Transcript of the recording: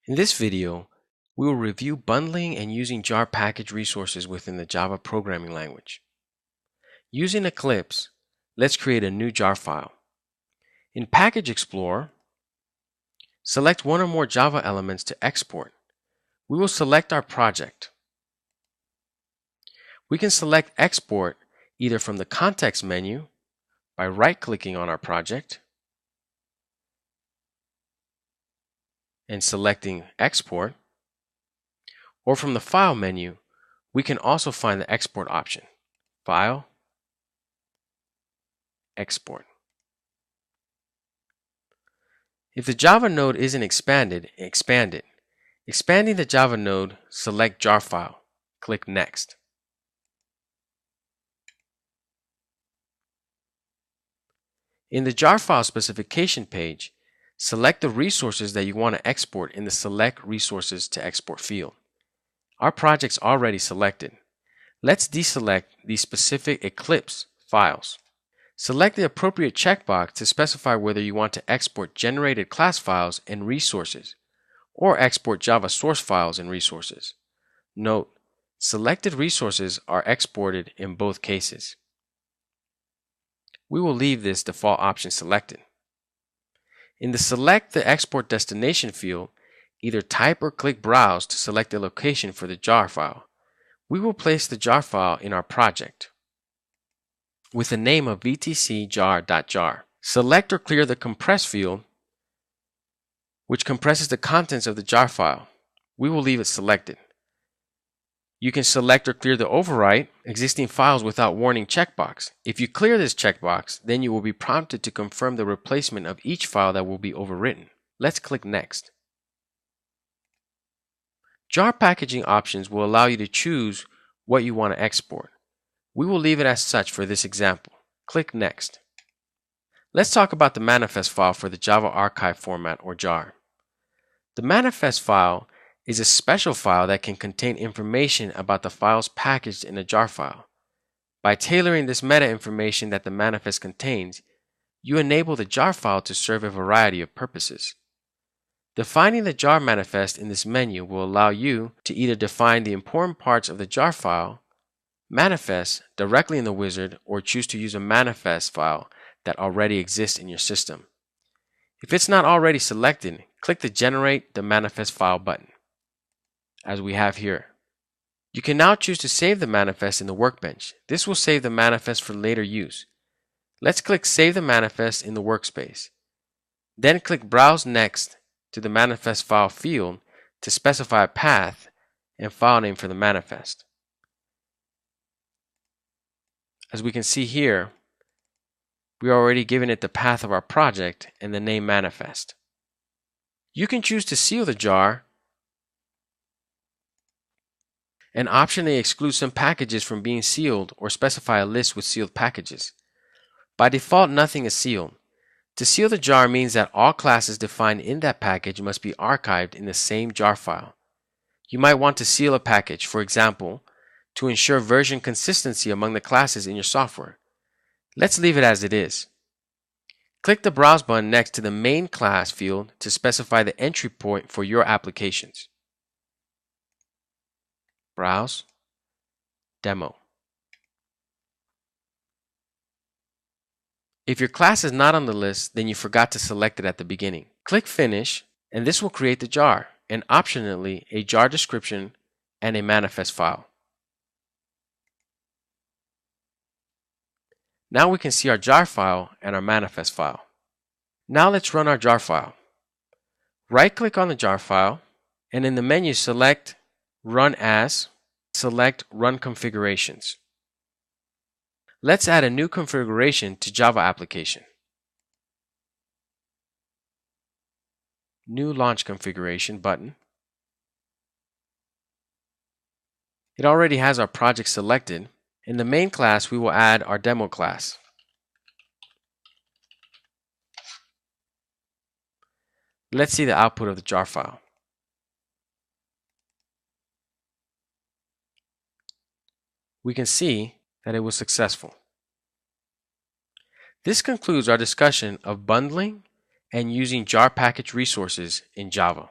In this video, we will review bundling and using jar package resources within the Java programming language. Using Eclipse, let's create a new jar file. In Package Explorer, select one or more Java elements to export. We will select our project. We can select Export either from the context menu by right-clicking on our project and selecting Export, or from the File menu, we can also find the Export option. File, Export. If the Java node isn't expanded, expand it. Expanding the Java node, select Jar File. Click Next. In the jar file specification page, select the resources that you want to export in the Select Resources to Export field. Our project's already selected. Let's deselect these specific Eclipse files. Select the appropriate checkbox to specify whether you want to export generated class files and resources, or export Java source files and resources. Note, selected resources are exported in both cases. We will leave this default option selected. In the Select the Export Destination field, either type or click Browse to select the location for the jar file. We will place the jar file in our project with the name of vtcjar.jar. Select or clear the Compress field, which compresses the contents of the jar file. We will leave it selected. You can select or clear the Overwrite existing files without warning checkbox. If you clear this checkbox, then you will be prompted to confirm the replacement of each file that will be overwritten. Let's click Next. Jar packaging options will allow you to choose what you want to export. We will leave it as such for this example. Click Next. Let's talk about the manifest file for the Java archive format, or jar. The manifest file is a special file that can contain information about the files packaged in a jar file. By tailoring this meta information that the manifest contains, you enable the jar file to serve a variety of purposes. Defining the jar manifest in this menu will allow you to either define the important parts of the jar file manifest directly in the wizard, or choose to use a manifest file that already exists in your system. If it's not already selected, click the Generate the Manifest File button, as we have here. You can now choose to save the manifest in the workbench. This will save the manifest for later use. Let's click Save the Manifest in the workspace. Then click Browse Next to the Manifest File field to specify a path and file name for the manifest. As we can see here, we are already given it the path of our project and the name manifest. You can choose to seal the jar and optionally exclude some packages from being sealed, or specify a list with sealed packages. By default, nothing is sealed. To seal the jar means that all classes defined in that package must be archived in the same jar file. You might want to seal a package, for example, to ensure version consistency among the classes in your software. Let's leave it as it is. Click the Browse button next to the Main Class field to specify the entry point for your applications. Browse, Demo. If your class is not on the list, then you forgot to select it at the beginning. Click Finish, and this will create the jar, and optionally a jar description and a manifest file. Now we can see our jar file and our manifest file. Now let's run our jar file. Right-click on the jar file, and in the menu select Run As, select Run Configurations. Let's add a new configuration to Java application. New Launch Configuration button. It already has our project selected. In the main class, we will add our demo class. Let's see the output of the jar file. We can see that it was successful. This concludes our discussion of bundling and using jar package resources in Java.